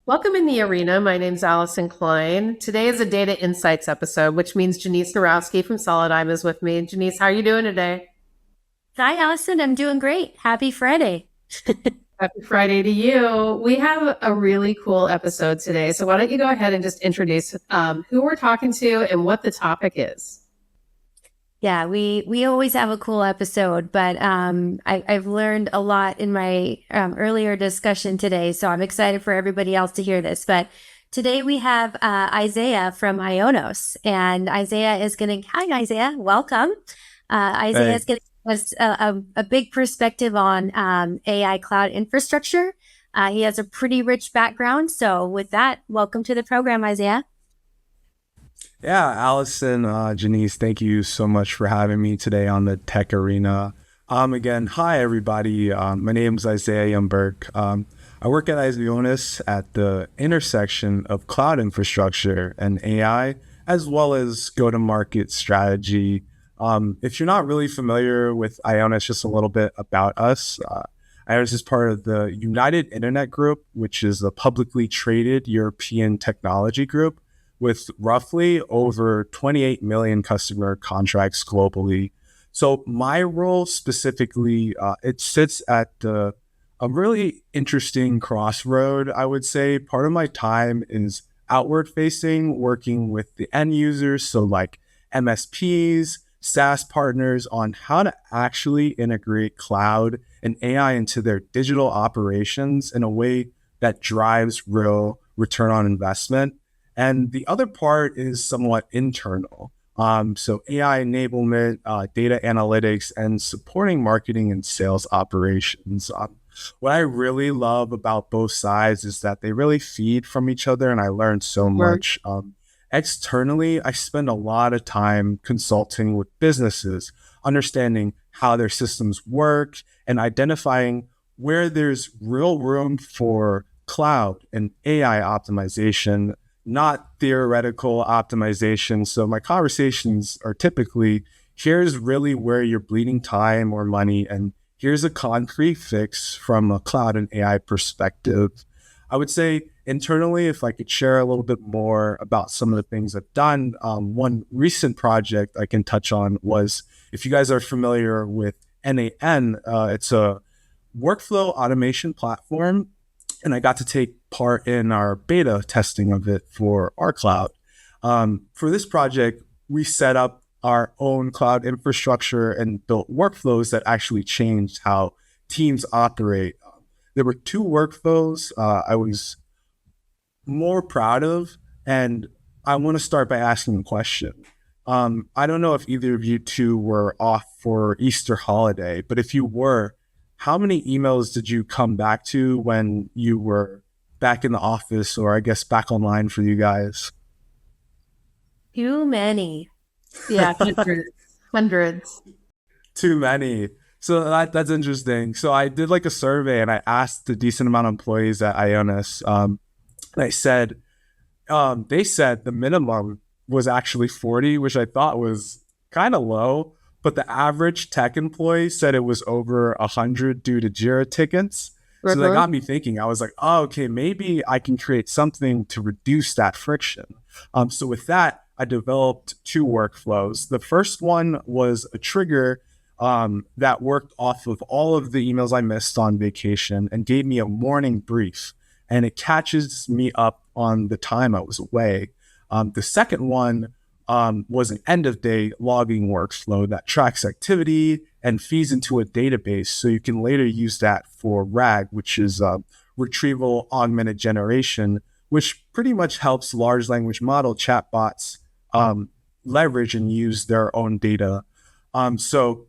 Welcome in the arena. My name's Allyson Klein. Today is a data insights episode, which means Jeniece Wnorowski from Solidigm is with me. Jeniece, how are you doing today? Hi, Allyson. I'm doing great. Happy Friday. Happy Friday to you. We have a really cool episode today. So why don't you go ahead and just introduce who we're talking to and what the topic is? Yeah, we always have a cool episode, but I've learned a lot in my earlier discussion today, so I'm excited for everybody else to hear this. But today we have Isayah from IONOS, and Isayah is going to, hi, Isayah, welcome. Isayah Hey. is going to give us a big perspective on AI cloud infrastructure. He has a pretty rich background, so with that, welcome to the program, Isayah. Yeah, Allison, Jeniece, thank you so much for having me today on the TechArena. Again, hi everybody. My name is Isayah Young-Burke. I work at IONOS at the intersection of cloud infrastructure and AI, as well as go-to-market strategy. If you're not really familiar with IONOS, just a little bit about us. IONOS is part of the United Internet Group, which is a publicly traded European technology group with roughly over 28 million customer contracts globally. So my role specifically, it sits at a really interesting crossroad, I would say. Part of my time is outward facing, working with the end users, so like MSPs, SaaS partners on how to actually integrate cloud and AI into their digital operations in a way that drives real return on investment. And the other part is somewhat internal. So AI enablement, data analytics, and supporting marketing and sales operations. What I really love about both sides is that they really feed from each other, and I learned so Or much. Externally, I spend a lot of time consulting with businesses, understanding how their systems work, and identifying where there's real room for cloud and AI optimization, not theoretical optimization. So my conversations are typically, here's really where you're bleeding time or money, and here's a concrete fix from a cloud and AI perspective. I would say internally, if I could share a little bit more about some of the things I've done, one recent project I can touch on was, if you guys are familiar with NAN, it's a workflow automation platform, and I got to take part in our beta testing of it for our cloud. For this project, we set up our own cloud infrastructure and built workflows that actually changed how teams operate. There were two workflows I was more proud of, and I want to start by asking a question. I don't know if either of you two were off for Easter holiday, but if you were, how many emails did you come back to when you were back in the office, or I guess back online for you guys? Too many. yeah, hundreds. Hundreds. Too many. So that's interesting. So I did like a survey and I asked a decent amount of employees at IONOS. And I said, they said the minimum was actually 40, which I thought was kind of low. But the average tech employee said it was over 100 due to Jira tickets. So that Uh-huh. got me thinking. I was like, oh, okay, maybe I can create something to reduce that friction. So with that, I developed two workflows. The first one was a trigger that worked off of all of the emails I missed on vacation and gave me a morning brief. And it catches me up on the time I was away. The second one was an end of day logging workflow that tracks activity and feeds into a database. So you can later use that for RAG, which is retrieval augmented generation, which pretty much helps large language model chatbots leverage and use their own data. So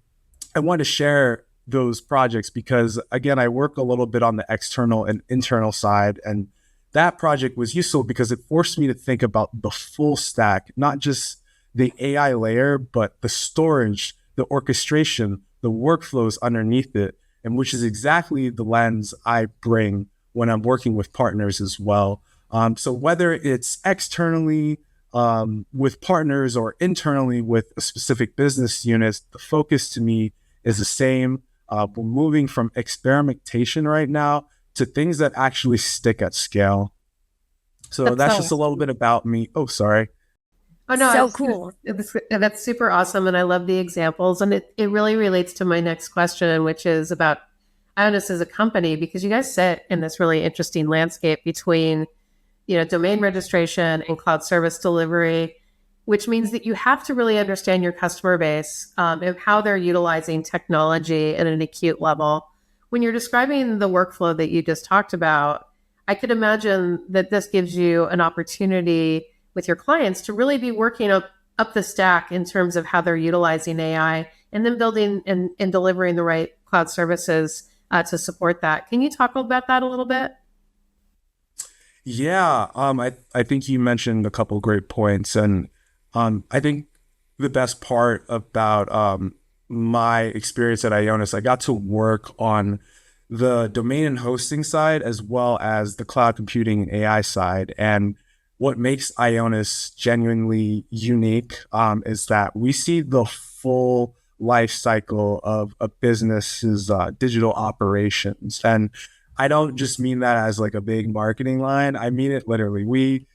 I want to share those projects because, again, I work a little bit on the external and internal side, and that project was useful because it forced me to think about the full stack, not just the AI layer, but the storage, the orchestration, the workflows underneath it, and which is exactly the lens I bring when I'm working with partners as well. So whether it's externally with partners or internally with a specific business unit, the focus to me is the same. We're moving from experimentation right now to things that actually stick at scale. So That's that's so just a little bit about me. Oh, sorry. Oh no, So cool. that's super awesome, and I love the examples, and it really relates to my next question, which is about IONOS as a company, because you guys sit in this really interesting landscape between domain registration and cloud service delivery, which means that you have to really understand your customer base and how they're utilizing technology at an acute level. When you're describing the workflow that you just talked about, I could imagine that this gives you an opportunity with your clients to really be working up the stack in terms of how they're utilizing AI and then building and delivering the right cloud services to support that. Can you talk about that a little bit? Yeah, I think you mentioned a couple great points, and I think the best part about my experience at IONOS, I got to work on the domain and hosting side as well as the cloud computing and AI side. And what makes IONOS genuinely unique is that we see the full life cycle of a business's digital operations. And I don't just mean that as like a big marketing line. I mean it literally. We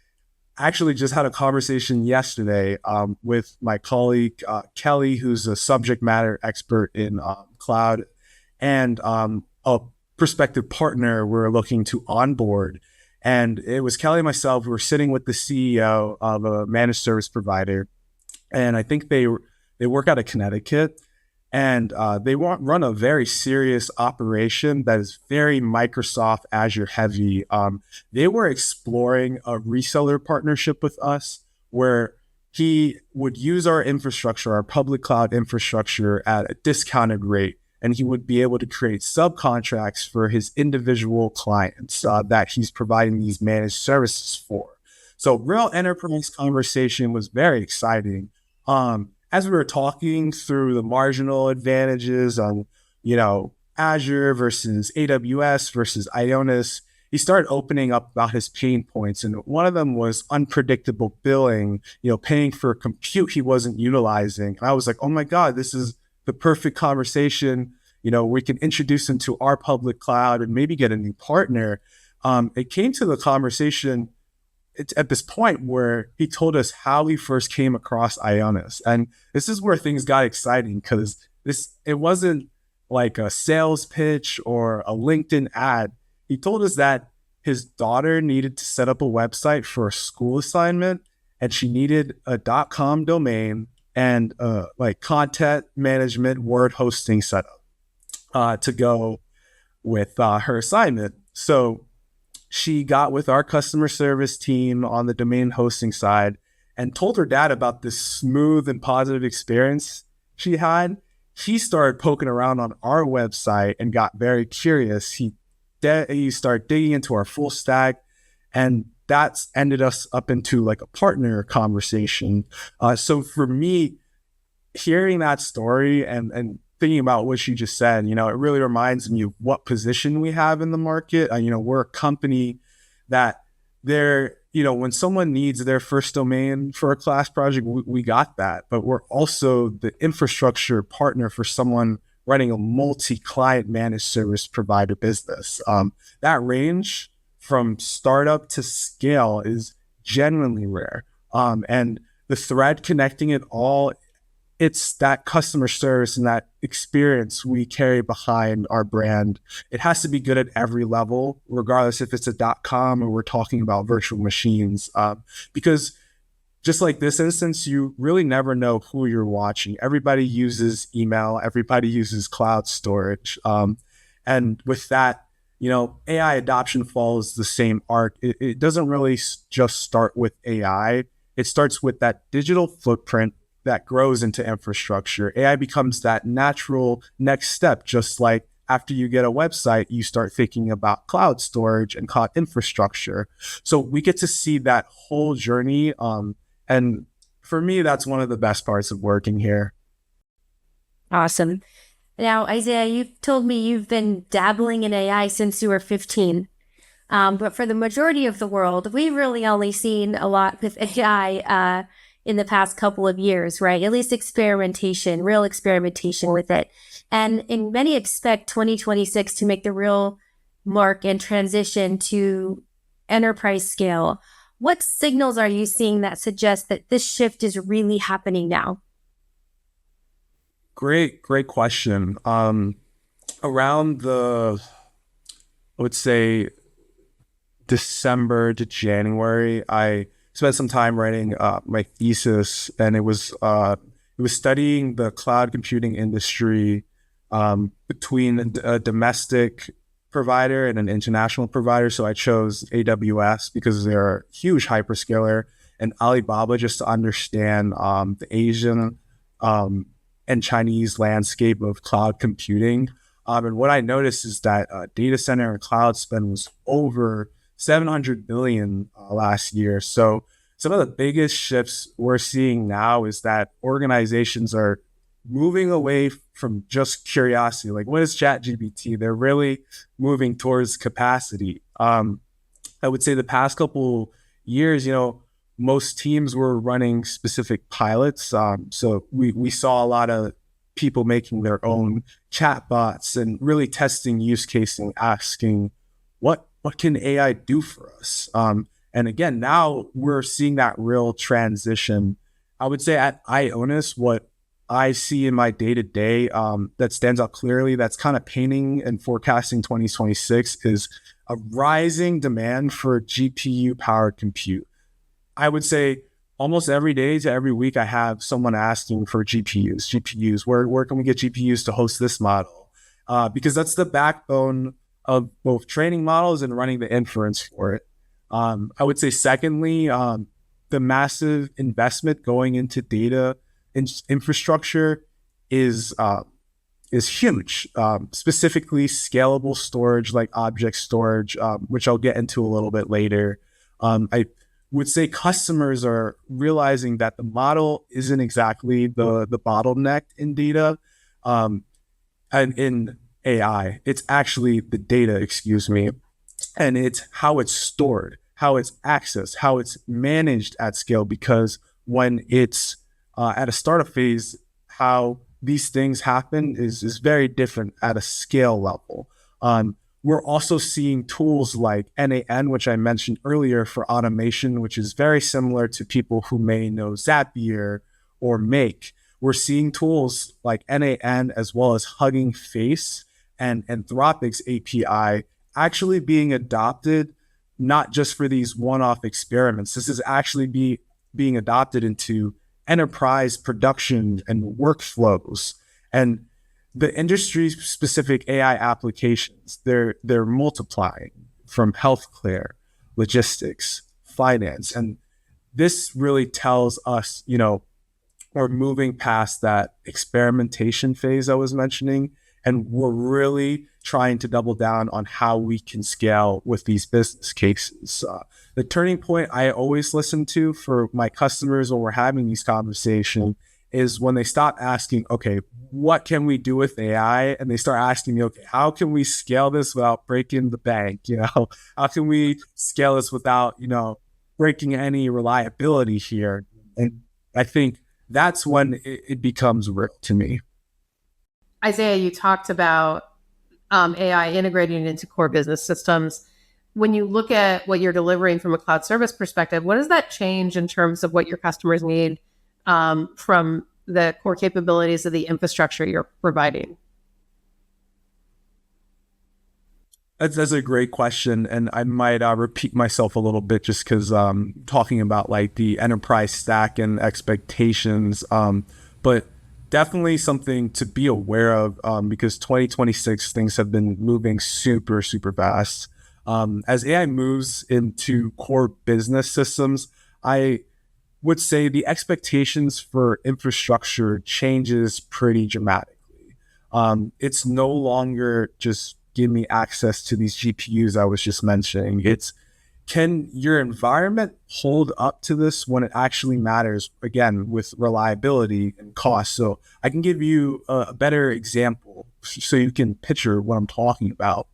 actually just had a conversation yesterday with my colleague, Kelly, who's a subject matter expert in cloud, and a prospective partner we're looking to onboard. And it was Kelly and myself. We were sitting with the CEO of a managed service provider, and I think they work out of Connecticut, and they run a very serious operation that is very Microsoft Azure heavy. They were exploring a reseller partnership with us where he would use our infrastructure, our public cloud infrastructure, at a discounted rate, and he would be able to create subcontracts for his individual clients that he's providing these managed services for. So real enterprise conversation, was very exciting. As we were talking through the marginal advantages on, Azure versus AWS versus IONOS, he started opening up about his pain points. And one of them was unpredictable billing, paying for compute he wasn't utilizing. And I was like, oh my God, this is the perfect conversation. We can introduce him to our public cloud and maybe get a new partner. It came to the conversation at this point where he told us how he first came across IONOS. And this is where things got exciting, because it wasn't like a sales pitch or a LinkedIn ad. He told us that his daughter needed to set up a website for a school assignment, and she needed a .com domain and like content management word hosting setup to go with her assignment. So she got with our customer service team on the domain hosting side and told her dad about this smooth and positive experience she had. He started poking around on our website and got very curious. He started digging into our full stack, and that's ended us up into like a partner conversation. So for me, hearing that story and thinking about what you just said, it really reminds me of what position we have in the market. We're a company that when someone needs their first domain for a class project, we got that. But we're also the infrastructure partner for someone running a multi-client managed service provider business. That range from startup to scale is genuinely rare. And the thread connecting it all, it's that customer service and that experience we carry behind our brand. It has to be good at every level, regardless if it's a .com or we're talking about virtual machines. Because just like this instance, you really never know who you're watching. Everybody uses email. Everybody uses cloud storage. And with that, AI adoption follows the same arc. It doesn't really just start with AI. It starts with that digital footprint that grows into infrastructure. AI becomes that natural next step, just like after you get a website, you start thinking about cloud storage and cloud infrastructure. So we get to see that whole journey. And for me, that's one of the best parts of working here. Awesome. Now, Isayah, you've told me you've been dabbling in AI since you were 15. But for the majority of the world, we've really only seen a lot with AI in the past couple of years, right? At least real experimentation with it. And many expect 2026 to make the real mark and transition to enterprise scale. What signals are you seeing that suggest that this shift is really happening now? Great question. Around I would say December to January, I spent some time writing my thesis, and it was studying the cloud computing industry between a domestic provider and an international provider. So I chose AWS because they're a huge hyperscaler, and Alibaba just to understand the Asian and Chinese landscape of cloud computing. And what I noticed is that data center and cloud spend was over 700 billion last year. So some of the biggest shifts we're seeing now is that organizations are moving away from just curiosity. Like, what is ChatGPT? They're really moving towards capacity. I would say the past couple years, most teams were running specific pilots. So we saw a lot of people making their own chatbots and really testing use case and asking, what can AI do for us? And again, now we're seeing that real transition. I would say at IONOS, what I see in my day-to-day that stands out clearly, that's kind of painting and forecasting 2026, is a rising demand for GPU-powered compute. I would say almost every day to every week, I have someone asking for GPUs. Where can we get GPUs to host this model? Because that's the backbone of both training models and running the inference for it. I would say secondly, the massive investment going into data infrastructure is huge. Specifically, scalable storage like object storage, which I'll get into a little bit later. I would say customers are realizing that the model isn't exactly the bottleneck in data and in AI. It's actually the data, and it's how it's stored, how it's accessed, how it's managed at scale. Because when it's at a startup phase, how these things happen is very different at a scale level. We're also seeing tools like NAN, which I mentioned earlier, for automation, which is very similar to people who may know Zapier or Make. We're seeing tools like NAN as well as Hugging Face and Anthropic's API actually being adopted, not just for these one-off experiments. This is actually being adopted into enterprise production and workflows. And the industry-specific AI applications, they're multiplying from healthcare, logistics, finance. And this really tells us, we're moving past that experimentation phase I was mentioning, and we're really trying to double down on how we can scale with these business cases. The turning point I always listen to for my customers when we're having these conversations is when they stop asking, okay, what can we do with AI? And they start asking me, okay, how can we scale this without breaking the bank? How can we scale this without, breaking any reliability here? And I think that's when it becomes real to me. Isayah, you talked about AI integrating into core business systems. When you look at what you're delivering from a cloud service perspective, what does that change in terms of what your customers need from the core capabilities of the infrastructure you're providing? That's a great question. And I might repeat myself a little bit just because talking about like the enterprise stack and expectations, but definitely something to be aware of because 2026 things have been moving super, super fast. As AI moves into core business systems, I would say the expectations for infrastructure changes pretty dramatically. It's no longer just give me access to these GPUs I was just mentioning. It's, can your environment hold up to this when it actually matters, again, with reliability and cost? So I can give you a better example so you can picture what I'm talking about,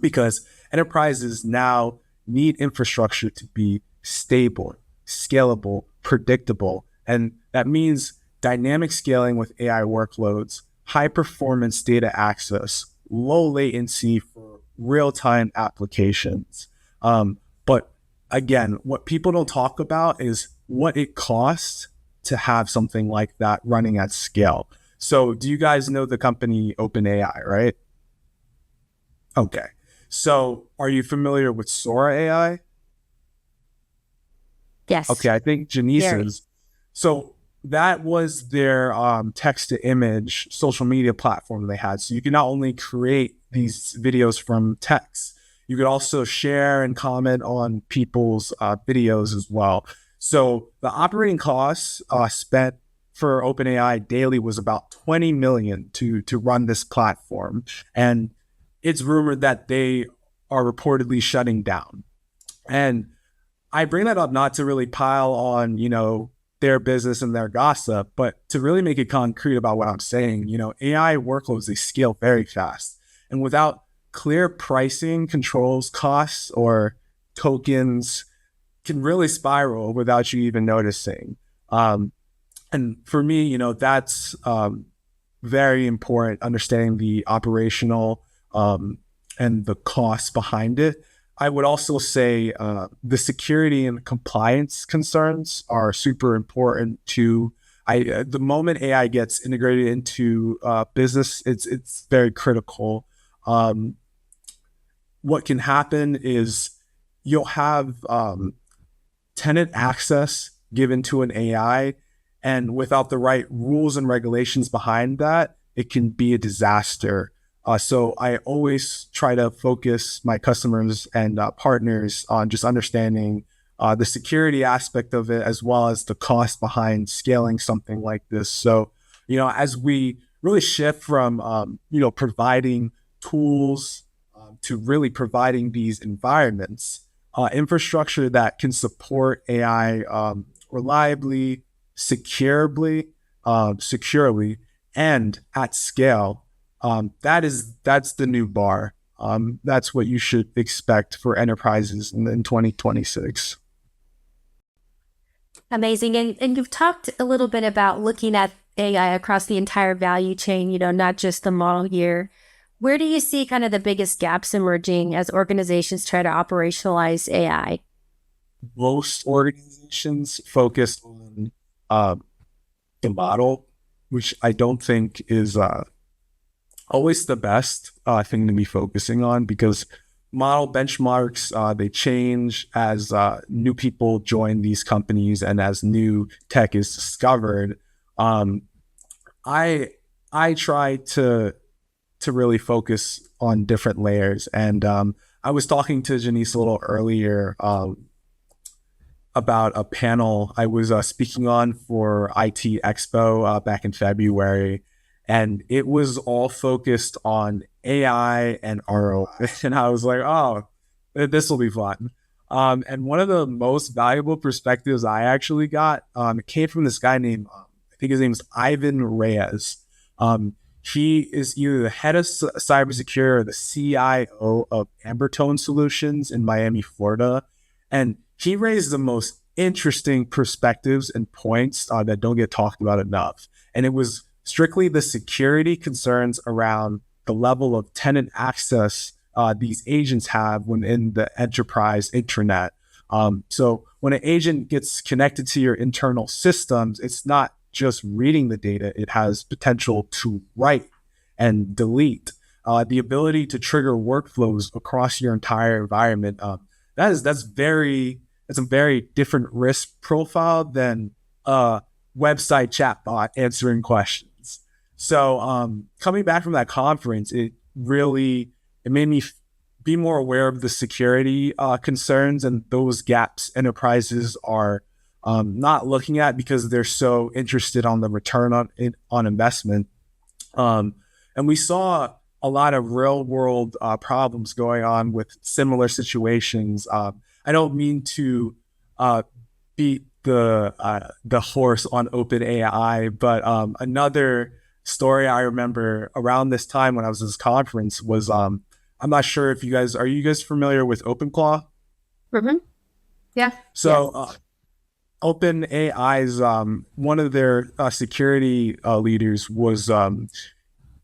because enterprises now need infrastructure to be stable, scalable, predictable. And that means dynamic scaling with AI workloads, high performance data access, low latency for real-time applications. But again, what people don't talk about is what it costs to have something like that running at scale. So do you guys know the company OpenAI, right? Okay. So are you familiar with Sora AI? Yes. Okay, I think Jeniece Very. is. So that was their text to image social media platform they had. So you can not only create these videos from text, you could also share and comment on people's videos as well. So the operating costs spent for OpenAI daily was about 20 million to run this platform, and it's rumored that they are reportedly shutting down. And I bring that up not to really pile on, their business and their gossip, but to really make it concrete about what I'm saying. AI workloads, they scale very fast. And without clear pricing controls, costs or tokens can really spiral without you even noticing. And for me, that's very important, understanding the operational and the costs behind it. I would also say the security and compliance concerns are super important too. The moment AI gets integrated into business, it's very critical. What can happen is you'll have tenant access given to an AI, and without the right rules and regulations behind that, it can be a disaster. So I always try to focus my customers and partners on just understanding the security aspect of it, as well as the cost behind scaling something like this. So, as we really shift from, providing tools to really providing these environments, infrastructure that can support AI reliably, securely, and at scale. That's the new bar. That's what you should expect for enterprises in 2026. Amazing. And you've talked a little bit about looking at AI across the entire value chain, not just the model year. Where do you see kind of the biggest gaps emerging as organizations try to operationalize AI? Most organizations focus on the model, which I don't think is always the best thing to be focusing on, because model benchmarks, they change as new people join these companies and as new tech is discovered. I I try to really focus on different layers, and I was talking to Jeniece a little earlier about a panel I was speaking on for IT Expo back in February, and it was all focused on AI and ROI. And I was like, oh, this will be fun. And one of the most valuable perspectives I actually got, it came from this guy named, I think his name is Ivan Reyes. He is either the head of cybersecurity or the CIO of Ambertone Solutions in Miami, Florida. And he raised the most interesting perspectives and points that don't get talked about enough. And it was strictly the security concerns around the level of tenant access these agents have within the enterprise intranet. So when an agent gets connected to your internal systems, it's not just reading the data, it has potential to write and delete. The ability to trigger workflows across your entire environment. That's a very different risk profile than a website chatbot answering questions. So coming back from that conference, it made me be more aware of the security concerns and those gaps enterprises are not looking at because they're so interested on the return on investment. And we saw a lot of real world problems going on with similar situations. I don't mean to beat the horse on OpenAI, but another story I remember around this time when I was at this conference was I'm not sure if are you guys familiar with OpenClaw? Mm-hmm. Yeah. So Yes. OpenAI's one of their security leaders was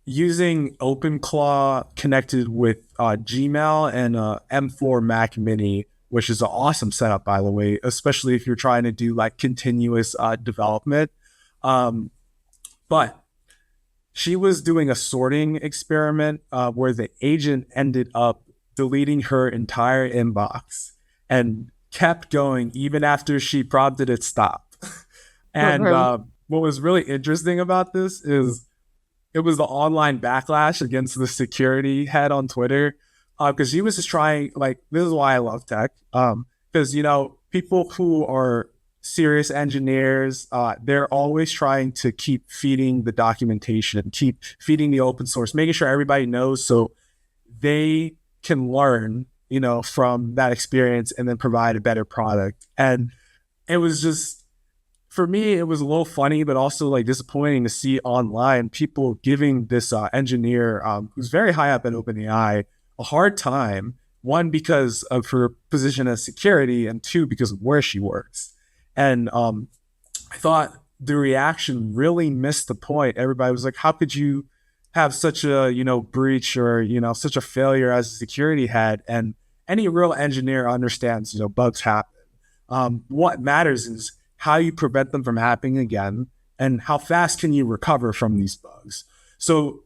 using OpenClaw connected with Gmail and M4 Mac Mini which is an awesome setup, by the way, especially if you're trying to do like continuous development. But she was doing a sorting experiment where the agent ended up deleting her entire inbox and kept going even after she prompted it stop. And what was really interesting about this is it was the online backlash against the security head on Twitter, because he was just trying, like, this is why I love tech, because, you know, people who are serious engineers, they're always trying to keep feeding the documentation, keep feeding the open source, making sure everybody knows so they can learn, you know, from that experience and then provide a better product. And it was just, for me, it was a little funny, but also like disappointing to see online people giving this engineer who's very high up at OpenAI a hard time. One, because of her position as security, and two, because of where she works. And I thought the reaction really missed the point. Everybody was like, how could you have such a, you know, breach or, you know, such a failure as a security head? And any real engineer understands, you know, bugs happen. What matters is how you prevent them from happening again, and how fast can you recover from these bugs. So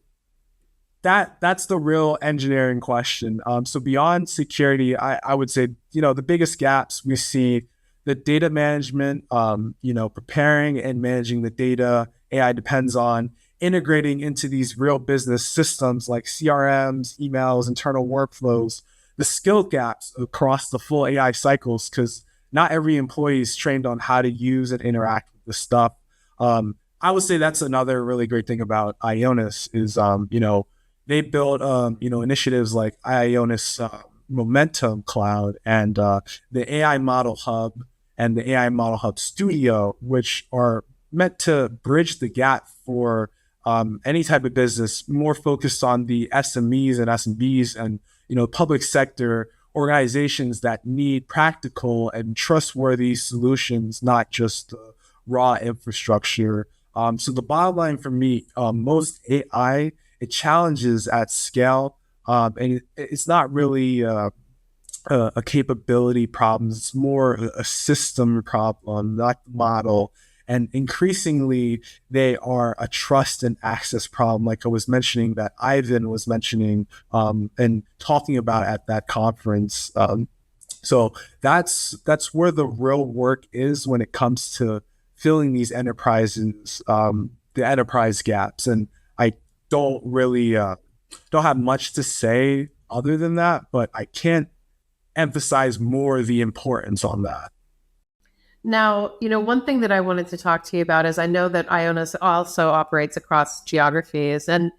that's the real engineering question. So beyond security, I would say, you know, the biggest gaps we see, the data management, you know, preparing and managing the data AI depends on, integrating into these real business systems like CRMs, emails, internal workflows, the skill gaps across the full AI cycles, because not every employee is trained on how to use and interact with the stuff. I would say that's another really great thing about IONOS is, you know, they built, you know, initiatives like IONOS Momentum Cloud and the AI Model Hub and the AI Model Hub Studio, which are meant to bridge the gap for any type of business, more focused on the SMEs and SMBs and, you know, public sector organizations that need practical and trustworthy solutions, not just raw infrastructure. So the bottom line for me, most AI, it challenges at scale, and it's not really a capability problem. It's more a system problem, not the model. And increasingly, they are a trust and access problem, like I was mentioning, that Ivan was mentioning and talking about at that conference. So that's where the real work is when it comes to filling these enterprises, the enterprise gaps. And I don't really don't have much to say other than that, but I can't emphasize more the importance on that. Now, you know, one thing that I wanted to talk to you about is I know that IONOS also operates across geographies. And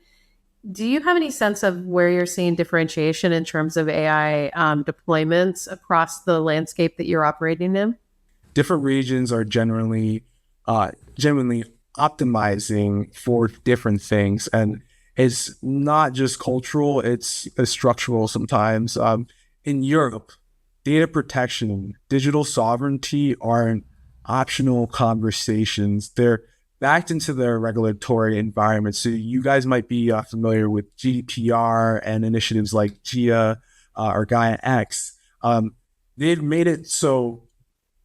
do you have any sense of where you're seeing differentiation in terms of AI deployments across the landscape that you're operating in? Different regions are generally optimizing for different things. And it's not just cultural, it's structural sometimes. In Europe, data protection, digital sovereignty aren't optional conversations. They're backed into their regulatory environment. So you guys might be familiar with GDPR and initiatives like GIA or Gaia X. They've made it so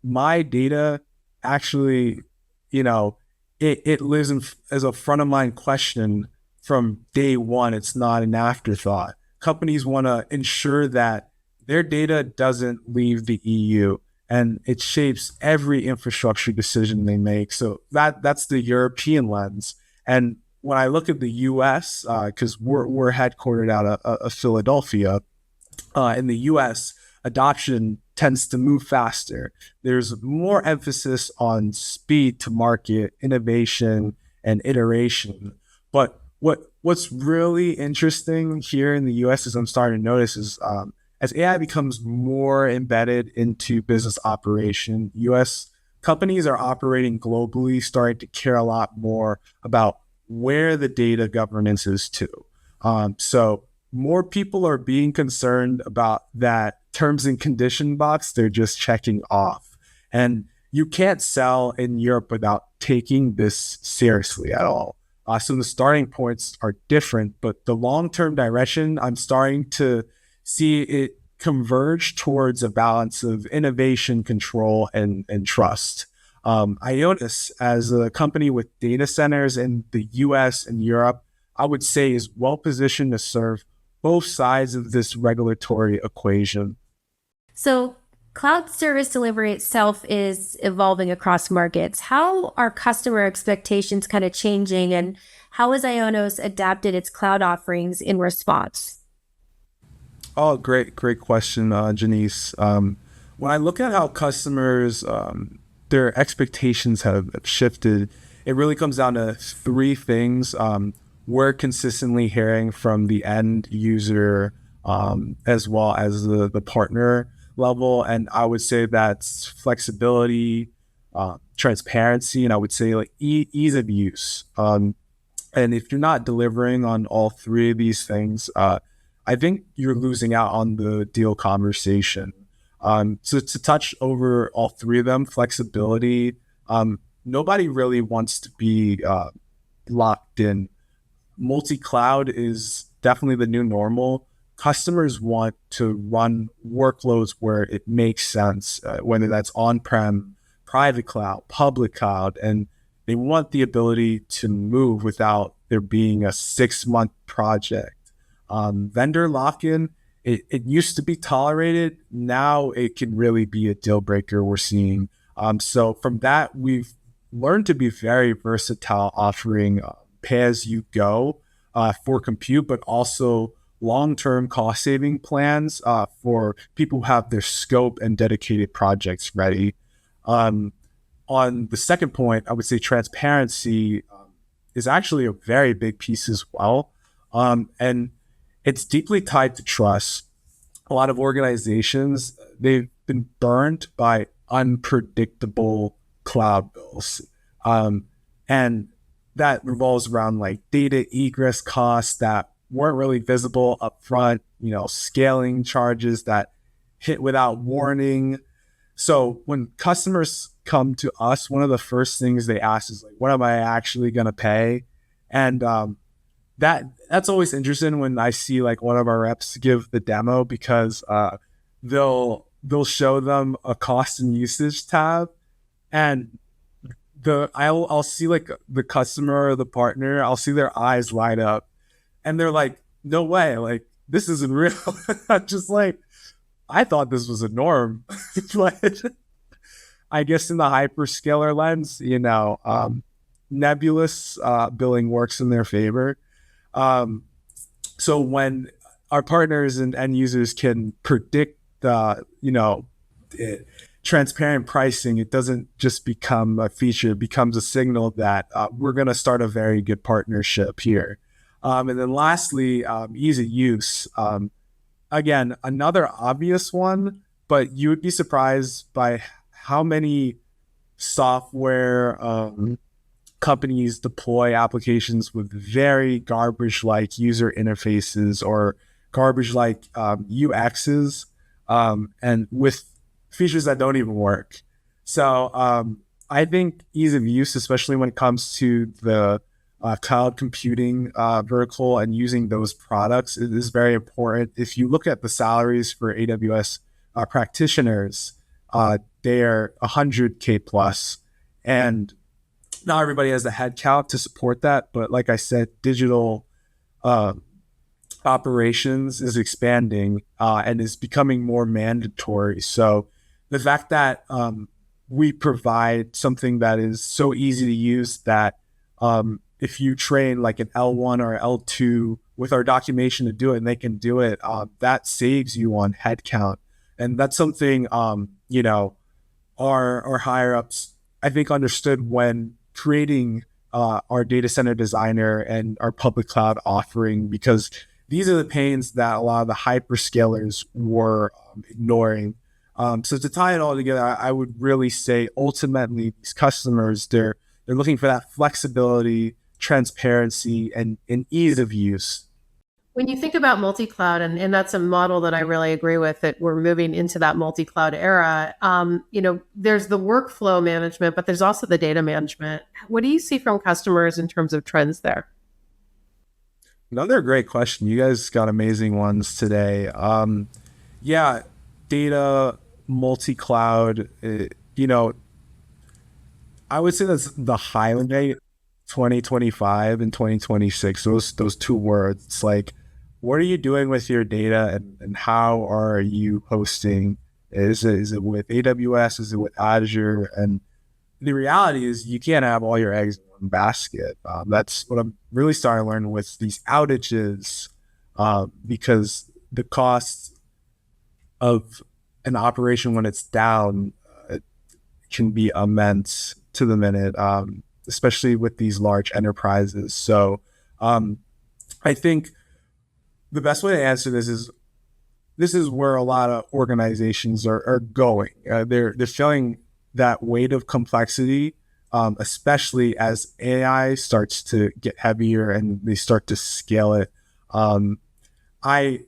my data actually, you know, it lives as a front of mind question from day one. It's not an afterthought. Companies want to ensure that their data doesn't leave the EU, and it shapes every infrastructure decision they make. So that's the European lens. And when I look at the US, because we're headquartered out of Philadelphia, in the US, adoption tends to move faster. There's more emphasis on speed to market, innovation, and iteration. But what's really interesting here in the US is I'm starting to notice is as AI becomes more embedded into business operation, US companies are operating globally, starting to care a lot more about where the data governance is too. So more people are being concerned about that terms and condition box they're just checking off. And you can't sell in Europe without taking this seriously at all. So the starting points are different, but the long-term direction, I'm starting to see it converge towards a balance of innovation, control, and trust. IONOS, as a company with data centers in the US and Europe, I would say is well positioned to serve both sides of this regulatory equation. So, cloud service delivery itself is evolving across markets. How are customer expectations kind of changing, and how has IONOS adapted its cloud offerings in response? Oh, great question, Jeniece. When I look at how customers, their expectations have shifted, it really comes down to three things. We're consistently hearing from the end user, as well as the partner level. And I would say that's flexibility, transparency, and I would say like ease of use. And if you're not delivering on all three of these things, I think you're losing out on the deal conversation. So to touch over all three of them, flexibility, nobody really wants to be locked in. Multi-cloud is definitely the new normal. Customers want to run workloads where it makes sense, whether that's on-prem, private cloud, public cloud, and they want the ability to move without there being a 6-month project. Vendor lock-in, it used to be tolerated. Now it can really be a deal breaker, we're seeing. So from that, we've learned to be very versatile, offering pay-as-you-go for compute, but also long-term cost-saving plans for people who have their scope and dedicated projects ready. On the second point, I would say transparency is actually a very big piece as well. And it's deeply tied to trust. A lot of organizations, they've been burned by unpredictable cloud bills. And that revolves around like data egress costs that weren't really visible up front, scaling charges that hit without warning. So when customers come to us, one of the first things they ask is like, what am I actually going to pay? And that's always interesting when I see like one of our reps give the demo, because they'll show them a cost and usage tab, and I'll see like the customer or the partner, I'll see their eyes light up, and they're like, no way, like this isn't real. I'm just like, I thought this was a norm. But I guess in the hyperscaler lens, nebulous billing works in their favor. So when our partners and end users can predict transparent pricing, it doesn't just become a feature, it becomes a signal that we're going to start a very good partnership here. And then lastly, ease of use. Again, another obvious one, but you would be surprised by how many software companies deploy applications with very garbage-like user interfaces or garbage-like UXs, and with features that don't even work. So I think ease of use, especially when it comes to the cloud computing vertical and using those products, is very important. If you look at the salaries for AWS practitioners, they are 100K plus, and not everybody has the headcount to support that. But like I said, digital operations is expanding and is becoming more mandatory. So the fact that we provide something that is so easy to use that if you train like an L1 or L2 with our documentation to do it, and they can do it, that saves you on headcount. And that's something, our higher ups, I think, understood when creating our data center designer and our public cloud offering, because these are the pains that a lot of the hyperscalers were ignoring. So to tie it all together, I would really say ultimately these customers, they're looking for that flexibility, transparency, and ease of use. When you think about multi-cloud, and that's a model that I really agree with, that we're moving into that multi-cloud era, there's the workflow management, but there's also the data management. What do you see from customers in terms of trends there? Another great question. You guys got amazing ones today. Yeah, data, multi-cloud, I would say that's the highlight 2025 and 2026. Those two words. It's like, what are you doing with your data, and how are you hosting? Is it with AWS? Is it with Azure? And the reality is you can't have all your eggs in one basket. That's what I'm really starting to learn with these outages, because the cost of an operation when it's down can be immense to the minute, especially with these large enterprises. So um, I think the best way to answer this is where a lot of organizations are going. They're feeling that weight of complexity, especially as AI starts to get heavier and they start to scale it. Um, I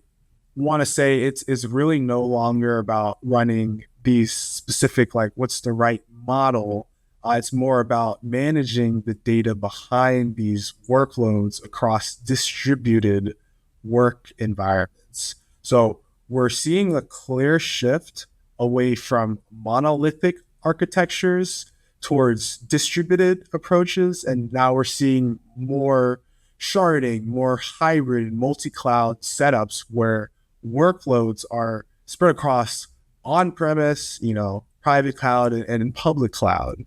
want to say it's really no longer about running these specific, like, what's the right model. It's more about managing the data behind these workloads across distributed work environments. So we're seeing a clear shift away from monolithic architectures towards distributed approaches. And now we're seeing more sharding, more hybrid, multi-cloud setups where workloads are spread across on-premise, private cloud, and public cloud.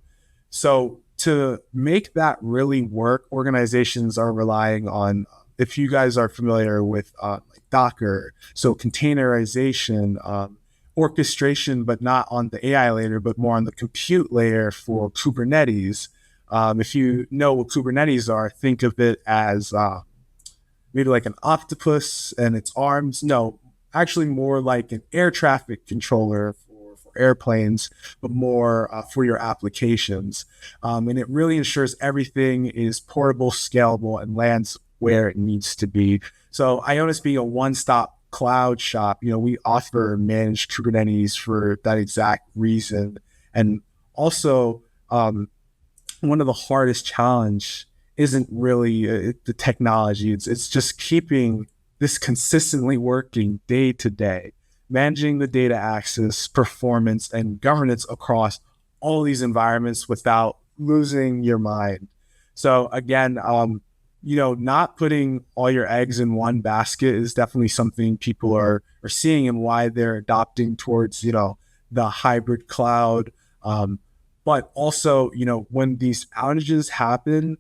So to make that really work, organizations are relying on, if you guys are familiar with like Docker, so containerization, orchestration, but not on the AI layer, but more on the compute layer for Kubernetes. If you know what Kubernetes are, think of it as maybe like an octopus and its arms. No, actually more like an air traffic controller for airplanes, but more for your applications. And it really ensures everything is portable, scalable, and lands where it needs to be. So IONOS being a one-stop cloud shop, we offer managed Kubernetes for that exact reason. And also, one of the hardest challenge isn't really the technology. It's just keeping this consistently working day to day, managing the data access, performance, and governance across all these environments without losing your mind. So again, not putting all your eggs in one basket is definitely something people are seeing, and why they're adopting towards, the hybrid cloud. But also, when these outages happen,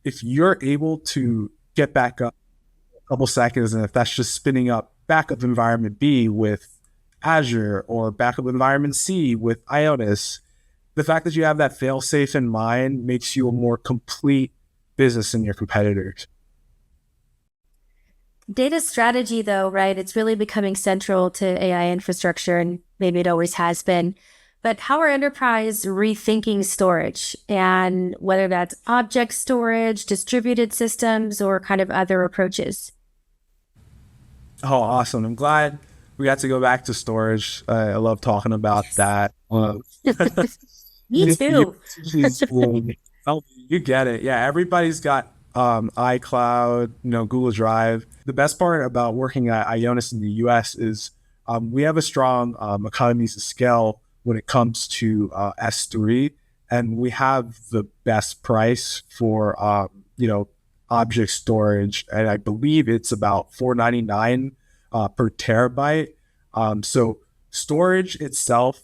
if you're able to get back up a couple seconds, and if that's just spinning up backup environment B with Azure or backup environment C with IONOS, the fact that you have that fail safe in mind makes you a more complete business than your competitors. Data strategy, though, right? It's really becoming central to AI infrastructure, and maybe it always has been. But how are enterprise rethinking storage, and whether that's object storage, distributed systems, or kind of other approaches? Oh, awesome. I'm glad we got to go back to storage. I love talking about that. Me too. Oh, you get it. Yeah, everybody's got iCloud, Google Drive. The best part about working at IONOS in the US is we have a strong economies of scale when it comes to S3, and we have the best price for object storage, and I believe it's about $4.99 per terabyte. So storage itself,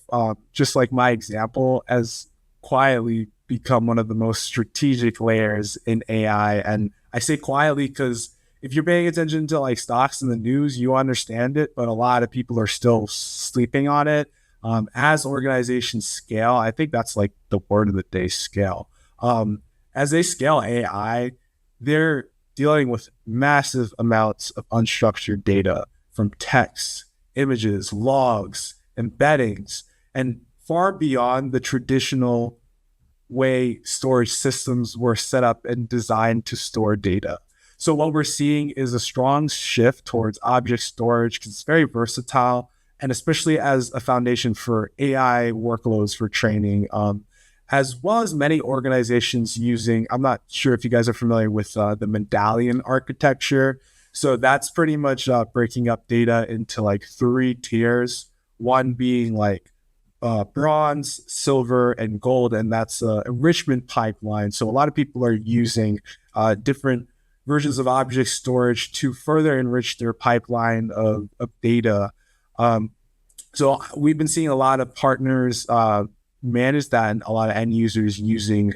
just like my example, has quietly become one of the most strategic layers in AI. And I say quietly because if you're paying attention to like stocks in the news, you understand it, but a lot of people are still sleeping on it. As organizations scale, I think that's like the word of the day, scale. As they scale AI, they're dealing with massive amounts of unstructured data from text, images, logs, embeddings, and far beyond the traditional way storage systems were set up and designed to store data. So what we're seeing is a strong shift towards object storage because it's very versatile, and especially as a foundation for AI workloads for training, as well as many organizations using, I'm not sure if you guys are familiar with the medallion architecture. So that's pretty much breaking up data into like 3 tiers, one being like bronze, silver, and gold, and that's enrichment pipeline. So a lot of people are using different versions of object storage to further enrich their pipeline of data. So we've been seeing a lot of partners manage that, and a lot of end users using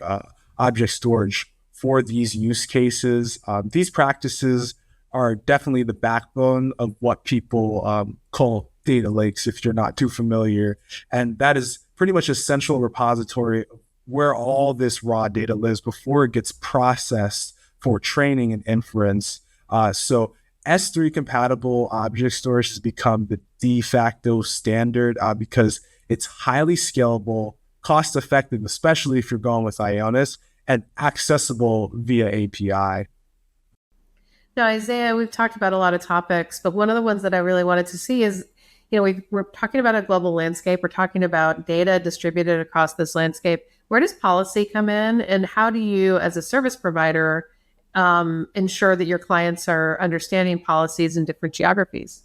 object storage for these use cases. These practices are definitely the backbone of what people call data lakes, if you're not too familiar. And that is pretty much a central repository where all this raw data lives before it gets processed for training and inference. So S3 compatible object storage has become the de facto standard because it's highly scalable, cost effective, especially if you're going with IONOS, and accessible via API. Now, Isaiah, we've talked about a lot of topics, but one of the ones that I really wanted to see is, we're talking about a global landscape. We're talking about data distributed across this landscape. Where does policy come in, and how do you, as a service provider, ensure that your clients are understanding policies in different geographies?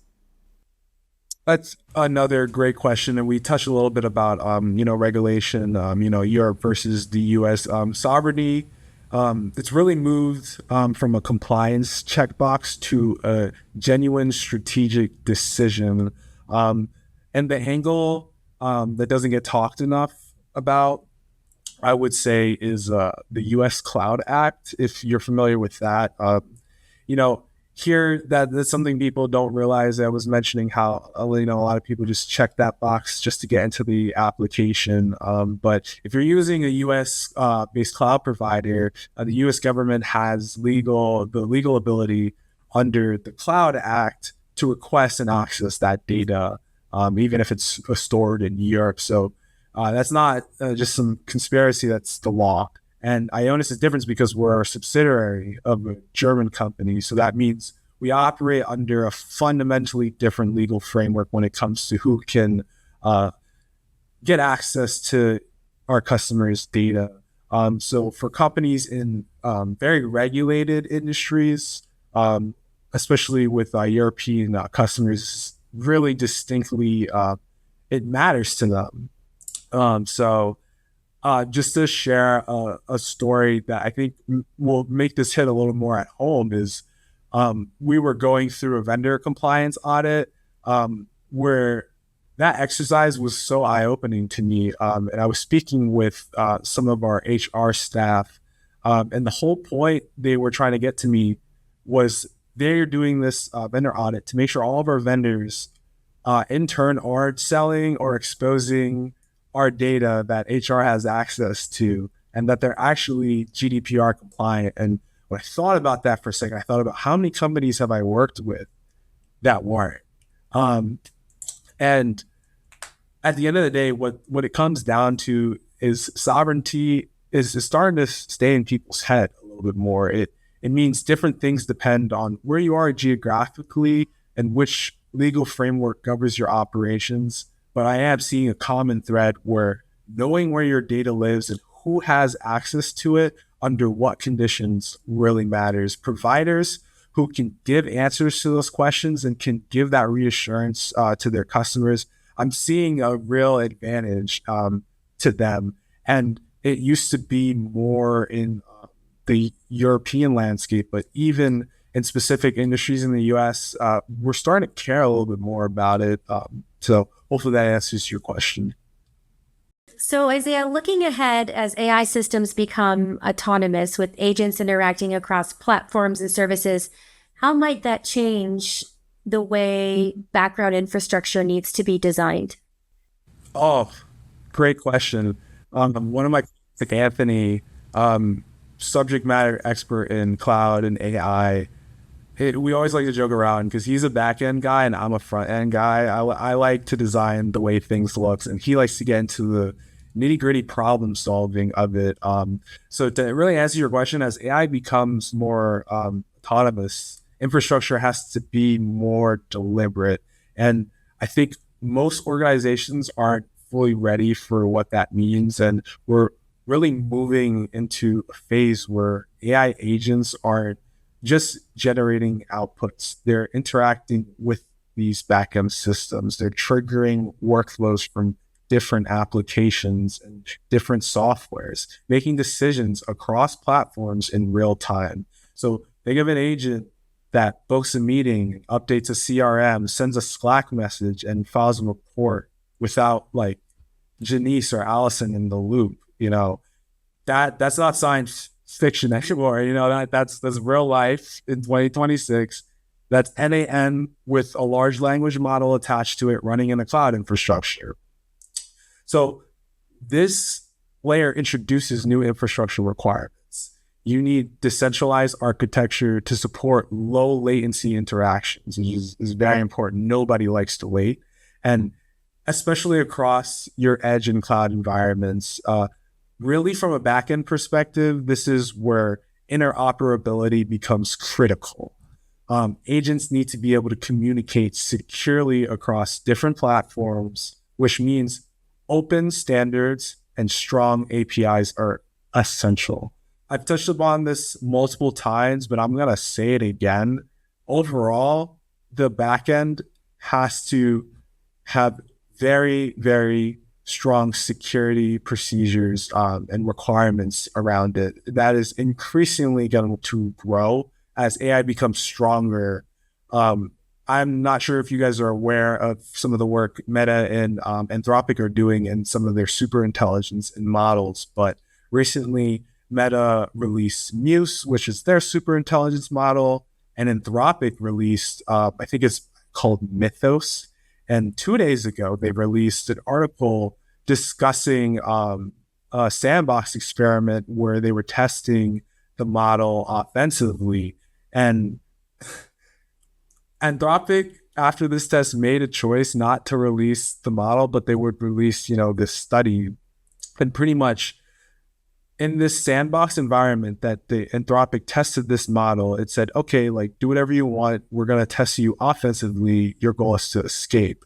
That's another great question, and we touched a little bit about regulation. Europe versus the U.S. Sovereignty. It's really moved from a compliance checkbox to a genuine strategic decision. And the angle that doesn't get talked enough about, I would say, is the U.S. Cloud Act. If you're familiar with that, here that's something people don't realize. I was mentioning how a lot of people just check that box just to get into the application. But if you're using a U.S. Based cloud provider, the U.S. government has the legal ability under the Cloud Act to request and access that data, even if it's stored in Europe. So that's not just some conspiracy. That's the law. And IONOS is different because we're a subsidiary of a German company. So that means we operate under a fundamentally different legal framework when it comes to who can get access to our customers' data. So for companies in very regulated industries, especially with European customers, really distinctly, it matters to them. Just to share a story that I think will make this hit a little more at home is we were going through a vendor compliance audit where that exercise was so eye-opening to me. And I was speaking with some of our HR staff, and the whole point they were trying to get to me was they're doing this vendor audit to make sure all of our vendors in turn are selling or exposing our data that HR has access to, and that they're actually GDPR compliant. And when I thought about that for a second, I thought about how many companies have I worked with that weren't. And at the end of the day, what it comes down to is sovereignty is starting to stay in people's head a little bit more. It means different things depend on where you are geographically and which legal framework governs your operations. But I am seeing a common thread where knowing where your data lives and who has access to it under what conditions really matters. Providers who can give answers to those questions and can give that reassurance to their customers, I'm seeing a real advantage to them. And it used to be more in the European landscape, but even in specific industries in the US, we're starting to care a little bit more about it. So hopefully that answers your question. So, Isaiah, looking ahead as AI systems become autonomous with agents interacting across platforms and services, how might that change the way background infrastructure needs to be designed? Oh, great question. One of my, like Anthony, subject matter expert in cloud and AI, we always like to joke around because he's a back end guy and I'm a front end guy. I like to design the way things look, and he likes to get into the nitty gritty problem solving of it. So to really answer your question, as AI becomes more autonomous, infrastructure has to be more deliberate. And I think most organizations aren't fully ready for what that means. And we're really moving into a phase where AI agents aren't just generating outputs. They're interacting with these backend systems. They're triggering workflows from different applications and different softwares, making decisions across platforms in real time. So think of an agent that books a meeting, updates a CRM, sends a Slack message, and files a report without like Jeniece or Allyson in the loop. That's not science fiction anymore. That's real life in 2026. That's NAN with a large language model attached to it running in a cloud infrastructure. So this layer introduces new infrastructure requirements. You need decentralized architecture to support low latency interactions, which is very important. Nobody likes to wait. And especially across your edge and cloud environments, really from a backend perspective, this is where interoperability becomes critical. Agents need to be able to communicate securely across different platforms, which means open standards and strong APIs are essential. I've touched upon this multiple times, but I'm going to say it again. Overall, the backend has to have very, very strong security procedures and requirements around it. That is increasingly going to grow as AI becomes stronger. I'm not sure if you guys are aware of some of the work Meta and Anthropic are doing in some of their super intelligence and models, but recently Meta released Muse, which is their super intelligence model, and Anthropic released, I think it's called Mythos. And 2 days ago, they released an article discussing a sandbox experiment where they were testing the model offensively. And Anthropic, after this test, made a choice not to release the model, but they would release, this study. And pretty much in this sandbox environment that the Anthropic tested this model, it said, okay, like do whatever you want. We're going to test you offensively. Your goal is to escape.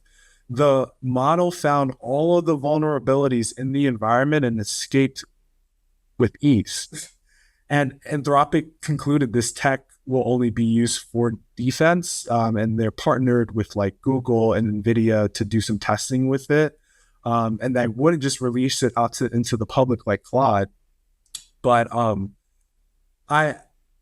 The model found all of the vulnerabilities in the environment and escaped with ease. And Anthropic concluded this tech will only be used for defense, and they're partnered with like Google and NVIDIA to do some testing with it. And they wouldn't just release it out into the public like Claude. But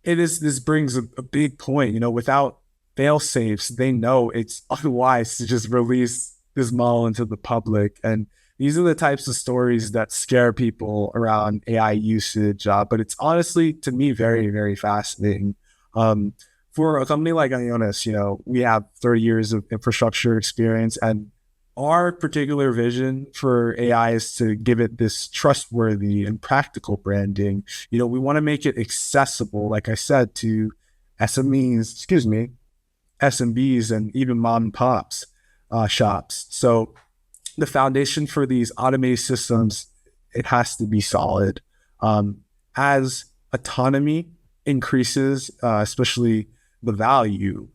this brings a big point. Without fail safes, they know it's unwise to just release this model into the public. And these are the types of stories that scare people around AI usage. But it's honestly, to me, very, very fascinating. For a company like IONOS, we have 30 years of infrastructure experience, and our particular vision for AI is to give it this trustworthy and practical branding. We want to make it accessible, like I said, to SMBs, and even mom and pops shops. So the foundation for these automated systems, it has to be solid. As autonomy increases, especially the value,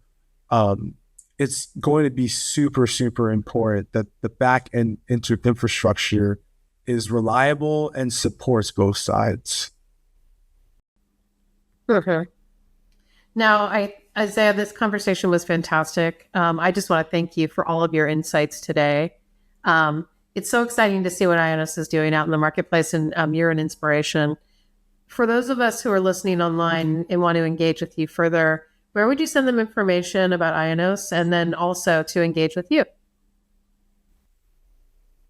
it's going to be super, super important that the back end infrastructure is reliable and supports both sides. Okay. Now, Isaiah, this conversation was fantastic. I just want to thank you for all of your insights today. It's so exciting to see what IONOS is doing out in the marketplace, and you're an inspiration. For those of us who are listening online and want to engage with you further, where would you send them information about IONOS and then also to engage with you?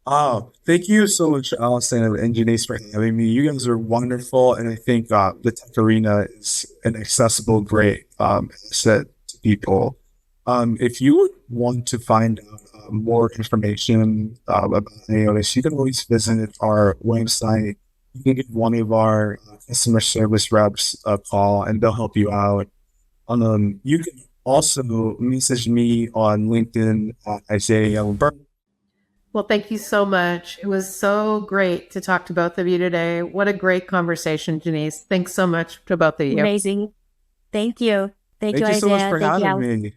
Oh, thank you so much, Allyson and Jeniece, for having me. You guys are wonderful, and I think the TechArena is an accessible, great asset to people. If you would want to find out more information about IONOS, you can always visit our website. You can give one of our customer service reps a call, and they'll help you out. You can also message me on LinkedIn at Isayah Young-Burke. Well, thank you so much. It was so great to talk to both of you today. What a great conversation, Jeniece. Thanks so much to both of you. Amazing. Thank you. Thank you, Thank you so much Isaiah. for Thank you, having Allyson. me.